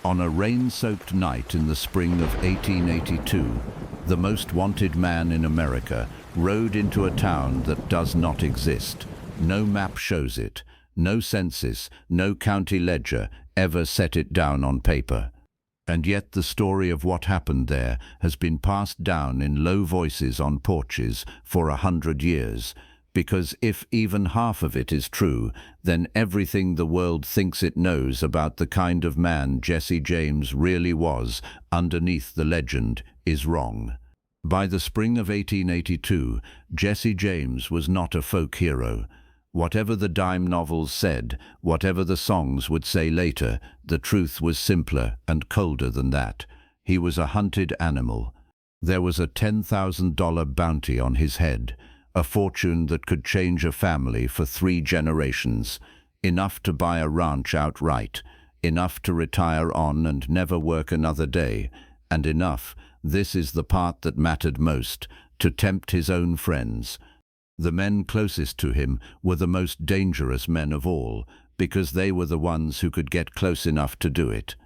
On a rain-soaked night in the spring of 1882, the most wanted man in America rode into a town that does not exist. No map shows it, no census, no county ledger ever set it down on paper. And yet the story of what happened there has been passed down in low voices on porches for 100 years. Because if even half of it is true, then everything the world thinks it knows about the kind of man Jesse James really was underneath the legend is wrong. By the spring of 1882, Jesse James was not a folk hero. Whatever the dime novels said, whatever the songs would say later, the truth was simpler and colder than that. He was a hunted animal. There was a $10,000 bounty on his head, a fortune that could change a family for 3 generations, enough to buy a ranch outright, enough to retire on and never work another day, and enough, this is the part that mattered most, to tempt his own friends. The men closest to him were the most dangerous men of all, because they were the ones who could get close enough to do it.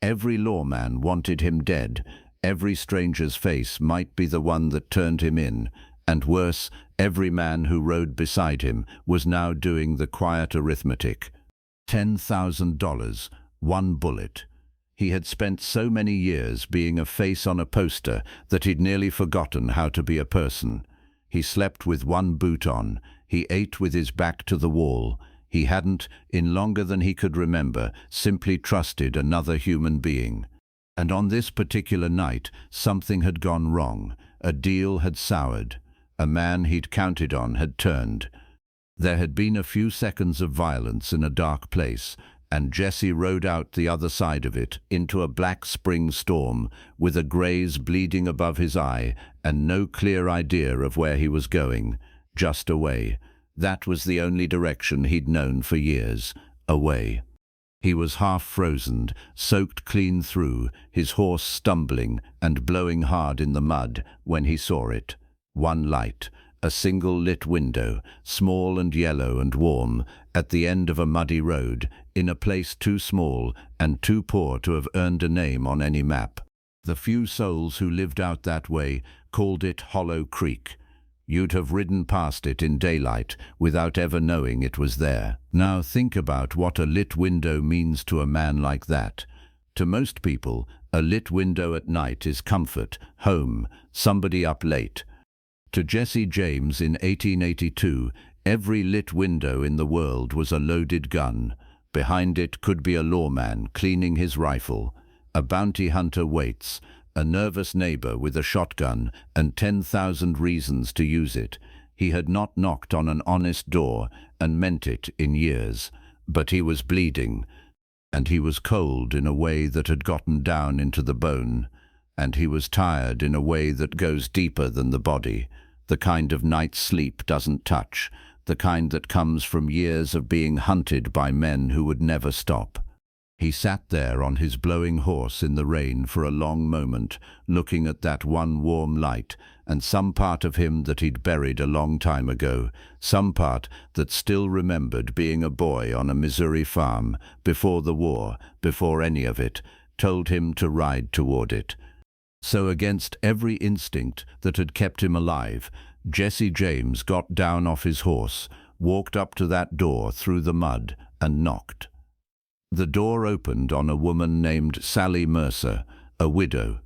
Every lawman wanted him dead. Every stranger's face might be the one that turned him in, and worse, every man who rode beside him was now doing the quiet arithmetic. $10,000, 1 bullet. He had spent so many years being a face on a poster that he'd nearly forgotten how to be a person. He slept with 1 boot on. He ate with his back to the wall. He hadn't, in longer than he could remember, simply trusted another human being. And on this particular night, something had gone wrong. A deal had soured. A man he'd counted on had turned. There had been a few seconds of violence in a dark place, and Jesse rode out the other side of it into a black spring storm with a graze bleeding above his eye and no clear idea of where he was going, just away. That was the only direction he'd known for years, away. He was half frozen, soaked clean through, his horse stumbling and blowing hard in the mud when he saw it. 1 light, a single lit window, small and yellow and warm, at the end of a muddy road, in a place too small and too poor to have earned a name on any map. The few souls who lived out that way called it Hollow Creek. You'd have ridden past it in daylight without ever knowing it was there. Now think about what a lit window means to a man like that. To most people, a lit window at night is comfort, home, somebody up late. To Jesse James in 1882, every lit window in the world was a loaded gun. Behind it could be a lawman cleaning his rifle. A bounty hunter waits, a nervous neighbor with a shotgun and 10,000 reasons to use it. He had not knocked on an honest door and meant it in years, but he was bleeding, and he was cold in a way that had gotten down into the bone, and he was tired in a way that goes deeper than the body, the kind of night's sleep doesn't touch, the kind that comes from years of being hunted by men who would never stop. He sat there on his blowing horse in the rain for a long moment, looking at that one warm light, and some part of him that he'd buried a long time ago, some part that still remembered being a boy on a Missouri farm, before the war, before any of it, told him to ride toward it. So against every instinct that had kept him alive, Jesse James got down off his horse, walked up to that door through the mud, and knocked. The door opened on a woman named Ada Mercer, a widow.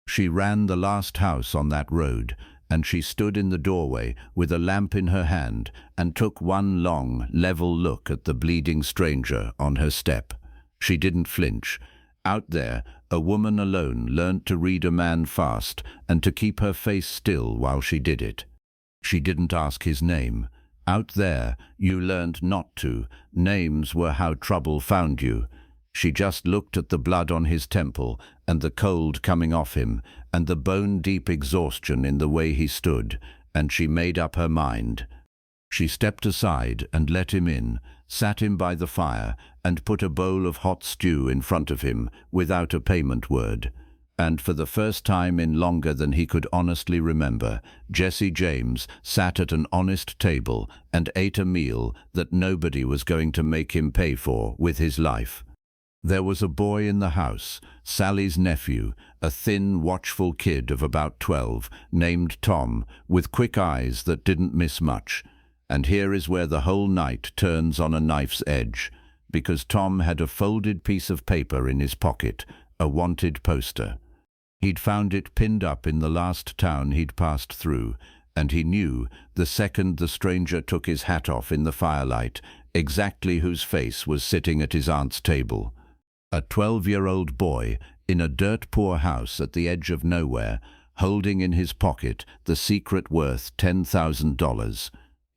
She ran the last house on that road, and she stood in the doorway with a lamp in her hand and took one long, level look at the bleeding stranger on her step. She didn't flinch. Out there, a woman alone learned to read a man fast and to keep her face still while she did it. She didn't ask his name. Out there, you learned not to. Names were how trouble found you. She just looked at the blood on his temple and the cold coming off him and the bone-deep exhaustion in the way he stood, and she made up her mind. She stepped aside and let him in, sat him by the fire, and put a bowl of hot stew in front of him without a payment word. And for the first time in longer than he could honestly remember, Jesse James sat at an honest table and ate a meal that nobody was going to make him pay for with his life. There was a boy in the house, Sally's nephew, a thin, watchful kid of about 12, named Tom, with quick eyes that didn't miss much. And here is where the whole night turns on a knife's edge, because Tom had a folded piece of paper in his pocket, a wanted poster. He'd found it pinned up in the last town he'd passed through, and he knew, the second the stranger took his hat off in the firelight, exactly whose face was sitting at his aunt's table. A 12-year-old boy in a dirt-poor house at the edge of nowhere, holding in his pocket the secret worth $10,000.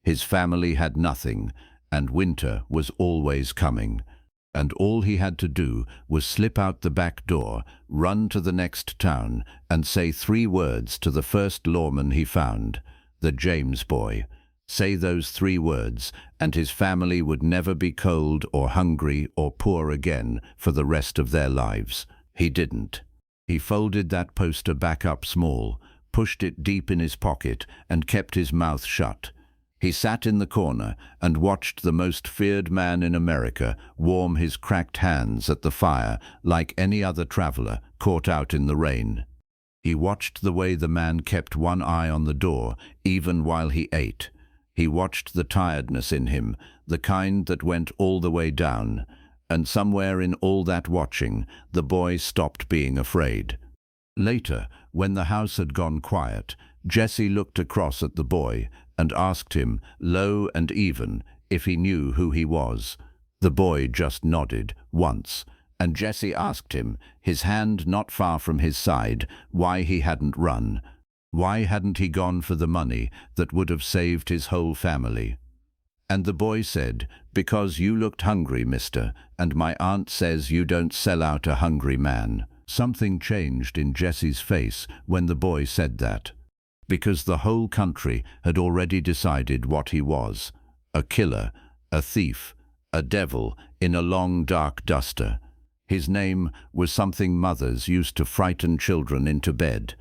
His family had nothing, and winter was always coming. And all he had to do was slip out the back door, run to the next town, and say 3 words to the first lawman he found, the James boy. Say those 3 words, and his family would never be cold or hungry or poor again for the rest of their lives. He didn't. He folded that poster back up small, pushed it deep in his pocket, and kept his mouth shut. He sat in the corner and watched the most feared man in America warm his cracked hands at the fire like any other traveler caught out in the rain. He watched the way the man kept one eye on the door, even while he ate. He watched the tiredness in him, the kind that went all the way down. And somewhere in all that watching, the boy stopped being afraid. Later, when the house had gone quiet, Jesse looked across at the boy and asked him, low and even, if he knew who he was. The boy just nodded, once, and Jesse asked him, his hand not far from his side, why he hadn't run. Why hadn't he gone for the money that would have saved his whole family? And the boy said, because you looked hungry, mister, and my aunt says you don't sell out a hungry man. Something changed in Jesse's face when the boy said that, because the whole country had already decided what he was: a killer, a thief, a devil in a long dark duster. His name was something mothers used to frighten children into bed.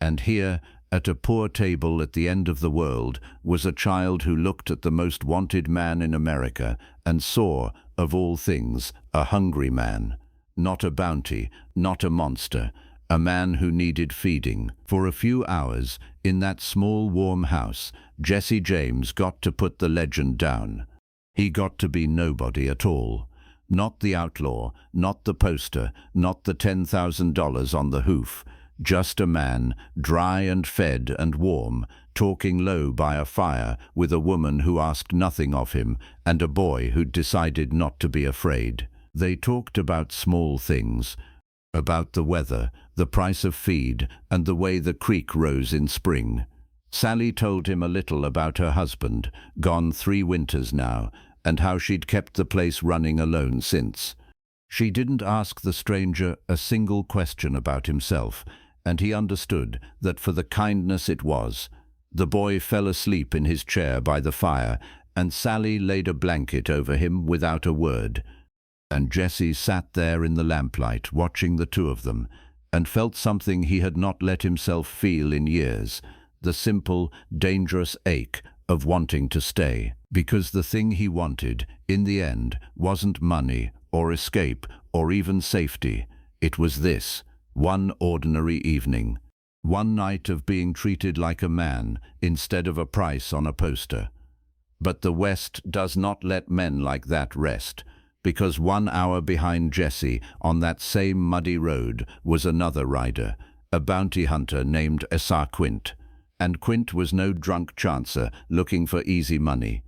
And here, at a poor table at the end of the world, was a child who looked at the most wanted man in America and saw, of all things, a hungry man. Not a bounty, not a monster, a man who needed feeding. For a few hours, in that small warm house, Jesse James got to put the legend down. He got to be nobody at all. Not the outlaw, not the poster, not the $10,000 on the hoof. Just a man, dry and fed and warm, talking low by a fire with a woman who asked nothing of him, and a boy who'd decided not to be afraid. They talked about small things, about the weather, the price of feed, and the way the creek rose in spring. Sally told him a little about her husband, gone 3 winters now, and how she'd kept the place running alone since. She didn't ask the stranger a single question about himself, and he understood that for the kindness it was. The boy fell asleep in his chair by the fire, and Sally laid a blanket over him without a word. And Jesse sat there in the lamplight watching the 2 of them, and felt something he had not let himself feel in years, the simple, dangerous ache of wanting to stay. Because the thing he wanted, in the end, wasn't money, or escape, or even safety. It was this: one ordinary evening. One night of being treated like a man instead of a price on a poster. But the West does not let men like that rest, because 1 hour behind Jesse on that same muddy road was another rider, a bounty hunter named Asa Quint. And Quint was no drunk chancer looking for easy money.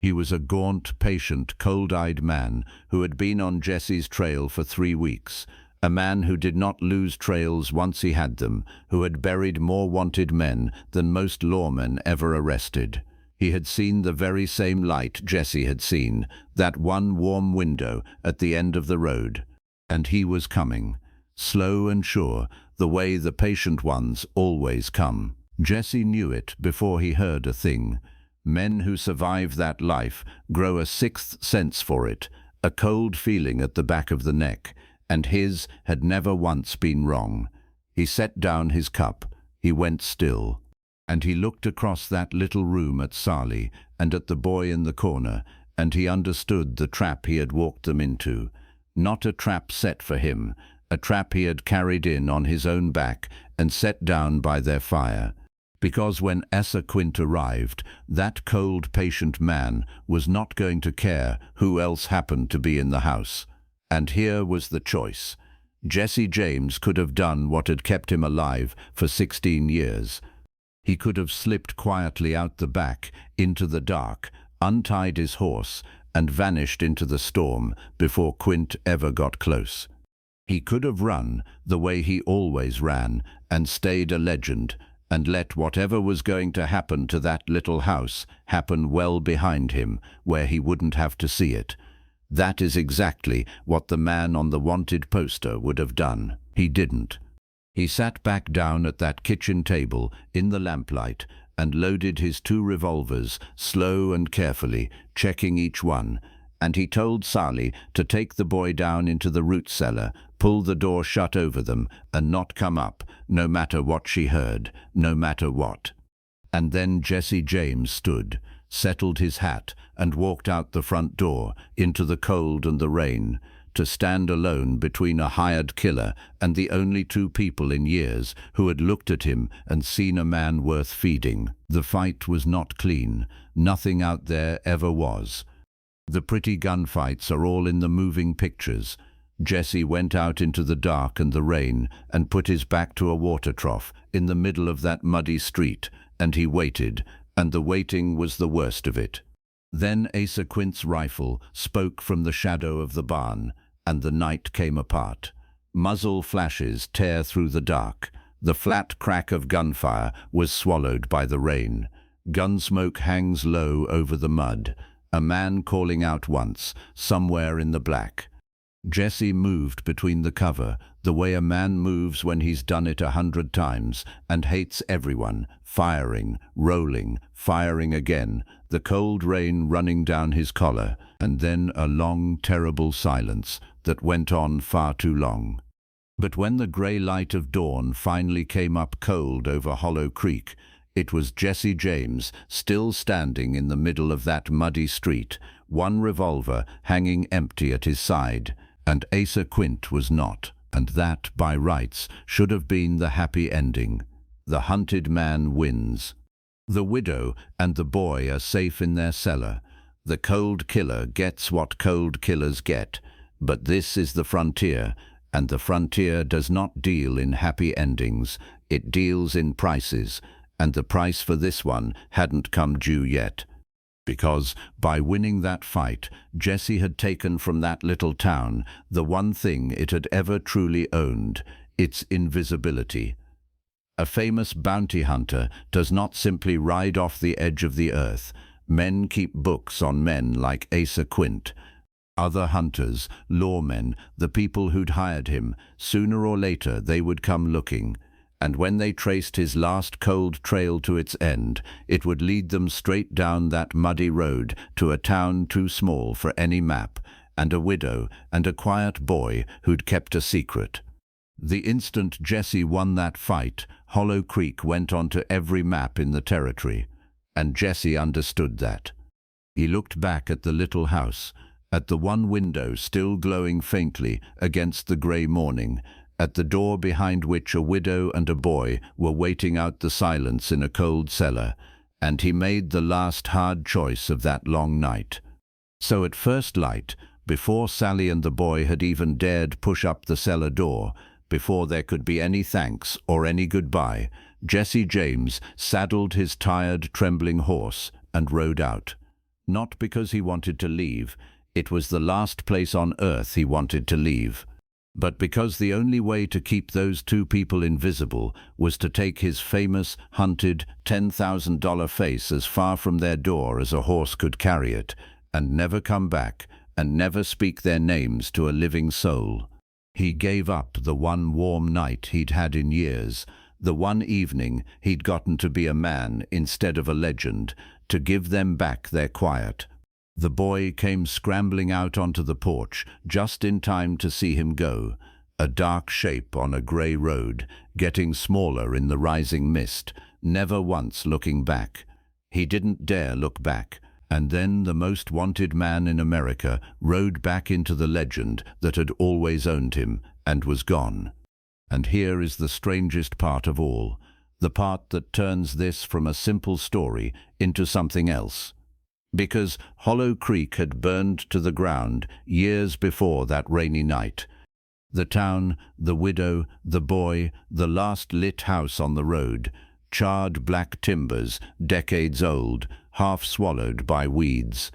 He was a gaunt, patient, cold-eyed man who had been on Jesse's trail for 3 weeks, a man who did not lose trails once he had them, who had buried more wanted men than most lawmen ever arrested. He had seen the very same light Jesse had seen, that one warm window at the end of the road. And he was coming, slow and sure, the way the patient ones always come. Jesse knew it before he heard a thing. Men who survive that life grow a 6th sense for it, a cold feeling at the back of the neck, and his had never once been wrong. He set down his cup, he went still, and he looked across that little room at Sally and at the boy in the corner, and he understood the trap he had walked them into. Not a trap set for him, a trap he had carried in on his own back and set down by their fire. Because when Asa Quint arrived, that cold, patient man was not going to care who else happened to be in the house. And here was the choice. Jesse James could have done what had kept him alive for 16 years. He could have slipped quietly out the back, into the dark, untied his horse, and vanished into the storm before Quint ever got close. He could have run the way he always ran and stayed a legend, and let whatever was going to happen to that little house happen well behind him, where he wouldn't have to see it. That is exactly what the man on the wanted poster would have done. He didn't. He sat back down at that kitchen table in the lamplight and loaded his 2 revolvers slow and carefully, checking each one, and he told Sally to take the boy down into the root cellar, pull the door shut over them, and not come up, no matter what she heard, no matter what. And then Jesse James stood, settled his hat, and walked out the front door, into the cold and the rain, to stand alone between a hired killer and the only 2 people in years who had looked at him and seen a man worth feeding. The fight was not clean. Nothing out there ever was. The pretty gunfights are all in the moving pictures. Jesse went out into the dark and the rain and put his back to a water trough in the middle of that muddy street, and he waited, and the waiting was the worst of it. Then Asa Quint's rifle spoke from the shadow of the barn, and the night came apart. Muzzle flashes tear through the dark. The flat crack of gunfire was swallowed by the rain. Gunsmoke hangs low over the mud. A man calling out once, somewhere in the black. Jesse moved between the cover, the way a man moves when he's done it 100 times, and hates everyone, firing, rolling, firing again, the cold rain running down his collar, and then a long, terrible silence that went on far too long. But when the grey light of dawn finally came up cold over Hollow Creek, it was Jesse James still standing in the middle of that muddy street, 1 revolver hanging empty at his side, and Asa Quint was not, and that, by rights, should have been the happy ending. The hunted man wins. The widow and the boy are safe in their cellar. The cold killer gets what cold killers get, but this is the frontier, and the frontier does not deal in happy endings, it deals in prices, and the price for this one hadn't come due yet. Because, by winning that fight, Jesse had taken from that little town the one thing it had ever truly owned, its invisibility. A famous bounty hunter does not simply ride off the edge of the earth. Men keep books on men like Asa Quint. Other hunters, lawmen, the people who'd hired him, sooner or later they would come looking. And when they traced his last cold trail to its end, it would lead them straight down that muddy road to a town too small for any map, and a widow and a quiet boy who'd kept a secret. The instant Jesse won that fight, Hollow Creek went onto every map in the territory, and Jesse understood that. He looked back at the little house, at the one window still glowing faintly against the grey morning, at the door behind which a widow and a boy were waiting out the silence in a cold cellar, and he made the last hard choice of that long night. So at first light, before Sally and the boy had even dared push up the cellar door, before there could be any thanks or any goodbye, Jesse James saddled his tired, trembling horse and rode out. Not because he wanted to leave, it was the last place on earth he wanted to leave, but because the only way to keep those 2 people invisible was to take his famous, hunted, $10,000 face as far from their door as a horse could carry it, and never come back, and never speak their names to a living soul. He gave up the one warm night he'd had in years, the one evening he'd gotten to be a man instead of a legend, to give them back their quiet. The boy came scrambling out onto the porch just in time to see him go, a dark shape on a grey road, getting smaller in the rising mist, never once looking back. He didn't dare look back, And then the most wanted man in America rode back into the legend that had always owned him and was gone. And here is the strangest part of all, the part that turns this from a simple story into something else. Because Hollow Creek had burned to the ground years before that rainy night. The town, the widow, the boy, the last lit house on the road, charred black timbers, decades old, half swallowed by weeds.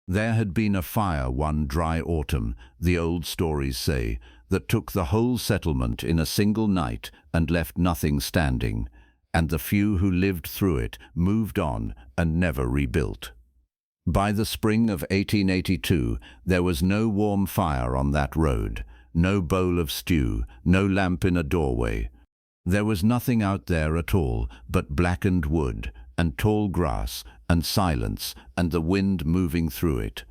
There had been a fire one dry autumn, the old stories say, that took the whole settlement in a single night and left nothing standing, and the few who lived through it moved on and never rebuilt. By the spring of 1882, there was no warm fire on that road, no bowl of stew, no lamp in a doorway. There was nothing out there at all but blackened wood, and tall grass, and silence, and the wind moving through it.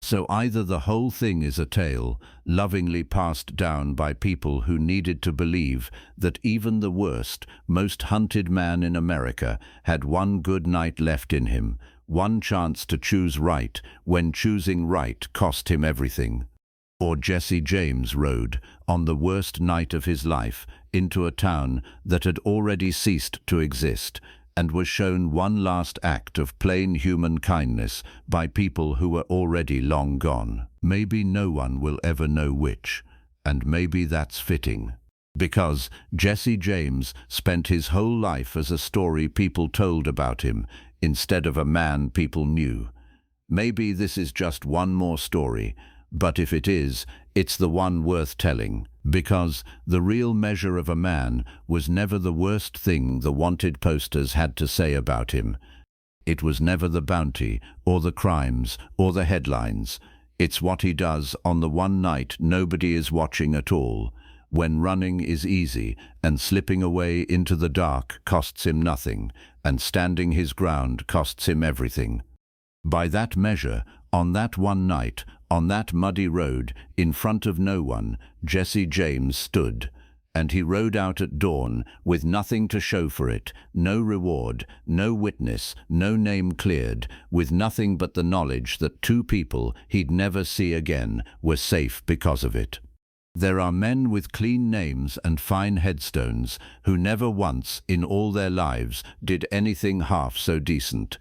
So either the whole thing is a tale, lovingly passed down by people who needed to believe that even the worst, most hunted man in America had one good night left in him, one chance to choose right when choosing right cost him everything. Or Jesse James rode, on the worst night of his life, into a town that had already ceased to exist, and was shown one last act of plain human kindness by people who were already long gone. Maybe no one will ever know which, and maybe that's fitting. Because Jesse James spent his whole life as a story people told about him, instead of a man people knew. Maybe this is just one more story, but if it is, it's the one worth telling, because the real measure of a man was never the worst thing the wanted posters had to say about him. It was never the bounty, or the crimes, or the headlines. It's what he does on the one night nobody is watching at all, when running is easy and slipping away into the dark costs him nothing, and standing his ground costs him everything. By that measure, on that one night, on that muddy road, in front of no one, Jesse James stood, and he rode out at dawn with nothing to show for it, no reward, no witness, no name cleared, with nothing but the knowledge that two people he'd never see again were safe because of it. There are men with clean names and fine headstones who never once in all their lives did anything half so decent,